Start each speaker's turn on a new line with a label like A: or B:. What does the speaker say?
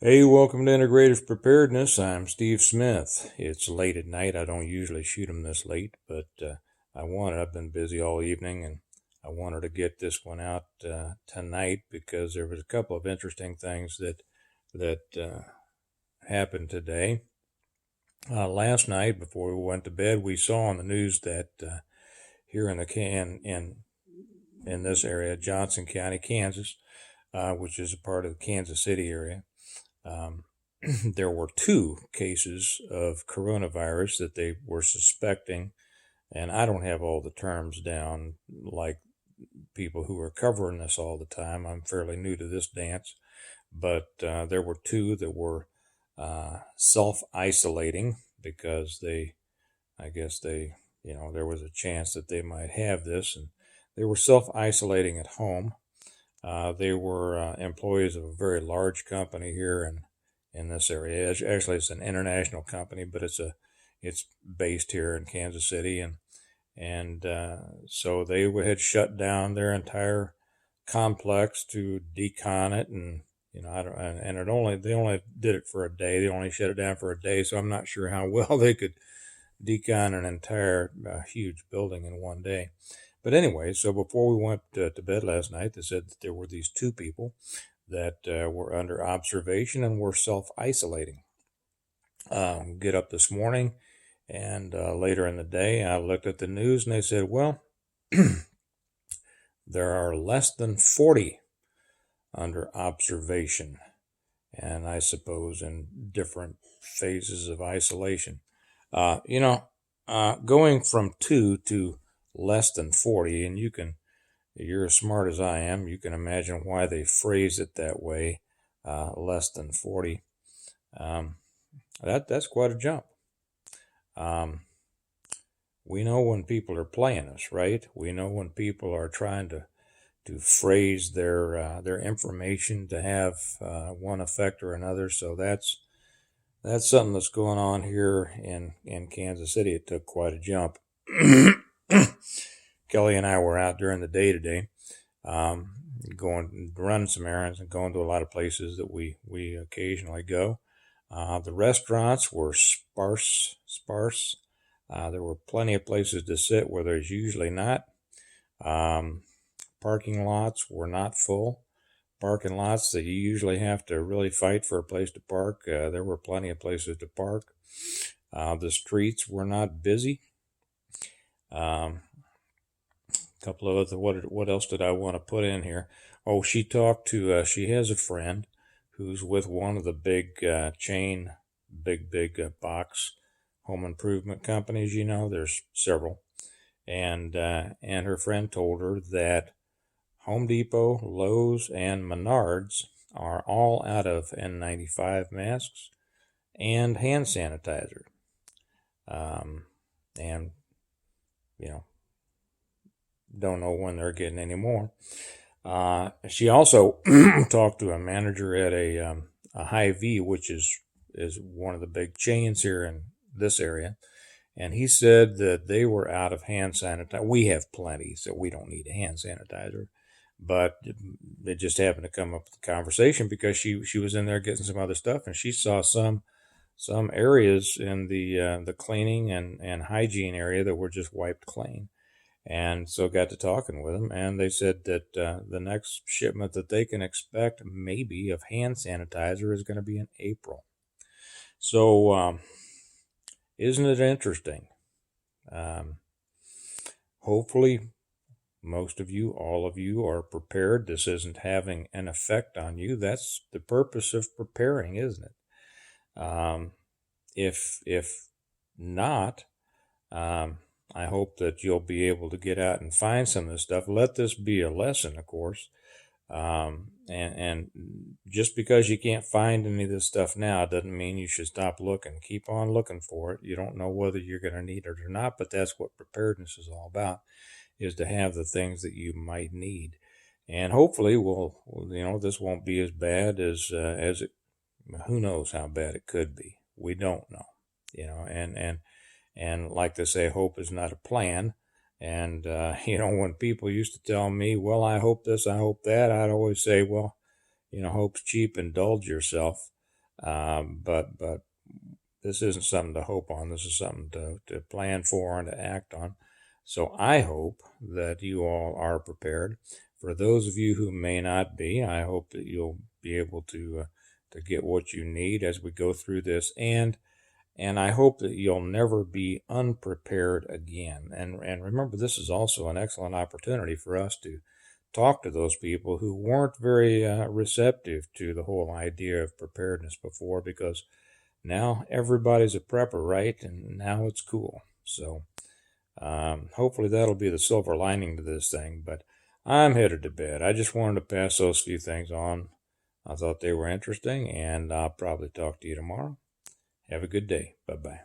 A: Hey, welcome to Integrative Preparedness. I'm Steve Smith. It's late at night. I don't usually shoot them this late, but I've been busy all evening, and I wanted to get this one out tonight because there was a couple of interesting things that happened today. Last night, before we went to bed, we saw on the news that here in this area, Johnson County, Kansas, which is a part of the Kansas City area. There were 2 cases of coronavirus that they were suspecting, and I don't have all the terms down like people who are covering this all the time. I'm fairly new to this dance, but there were 2 that were self-isolating because I guess there was a chance that they might have this, and they were self-isolating at home. They were employees of a very large company here in this area. Actually, it's an international company, but it's based here in Kansas City, and so they had shut down their entire complex to decon it, and they only did it for a day. They only shut it down for a day, so I'm not sure how well they could decon an entire huge building in one day. But anyway, so before we went to bed last night, they said that there were these 2 people that were under observation and were self-isolating. Get up this morning, and later in the day, I looked at the news, and they said, well, there are less than 40 under observation, and I suppose in different phases of isolation. Going from 2 to less than 40, and you're as smart as I am, you can imagine why they phrase it that way, less than 40. That's quite a jump. We know when people are playing us, right? We know when people are trying to phrase their information to have one effect or another. So that's something that's going on here in Kansas City. It took quite a jump. Kelly and I were out during the day today, going running some errands and going to a lot of places that we occasionally go. The restaurants were sparse. There were plenty of places to sit where there's usually not. Parking lots were not full. Parking lots that you usually have to really fight for a place to park, there were plenty of places to park. The streets were not busy. Couple of other, what else did I want to put in here? Oh, she talked to, she has a friend who's with one of the big chain, big box home improvement companies. There's several. And her friend told her that Home Depot, Lowe's, and Menards are all out of N95 masks and hand sanitizer. And, don't know when they're getting any more. She also talked to a manager at a Hy-Vee, which is one of the big chains here in this area, and he said that they were out of hand sanitizer. We have plenty, so we don't need a hand sanitizer, but it just happened to come up with the conversation because she was in there getting some other stuff, and she saw some areas in the cleaning and hygiene area that were just wiped clean. And so got to talking with them, and they said that the next shipment that they can expect maybe of hand sanitizer is going to be in April. So isn't it interesting? Hopefully most of you, all of you, are prepared. This isn't having an effect on you. That's the purpose of preparing, isn't it? If not, I hope that you'll be able to get out and find some of this stuff. Let this be a lesson, of course. And just because you can't find any of this stuff now doesn't mean you should stop looking. Keep on looking for it. You don't know whether you're going to need it or not, but that's what preparedness is all about, is to have the things that you might need. And hopefully this won't be as bad as it, who knows how bad it could be. We don't know, and like they say, hope is not a plan. And, when people used to tell me, well, I hope this, I hope that, I'd always say, well, hope's cheap, indulge yourself. But this isn't something to hope on. This is something to plan for and to act on. So I hope that you all are prepared. For those of you who may not be, I hope that you'll be able to get what you need as we go through this, and I hope that you'll never be unprepared again. And remember, this is also an excellent opportunity for us to talk to those people who weren't very receptive to the whole idea of preparedness before, because now everybody's a prepper, right? And now it's cool. So hopefully that'll be the silver lining to this thing. But I'm headed to bed. I just wanted to pass those few things on. I thought they were interesting, and I'll probably talk to you tomorrow. Have a good day. Bye bye.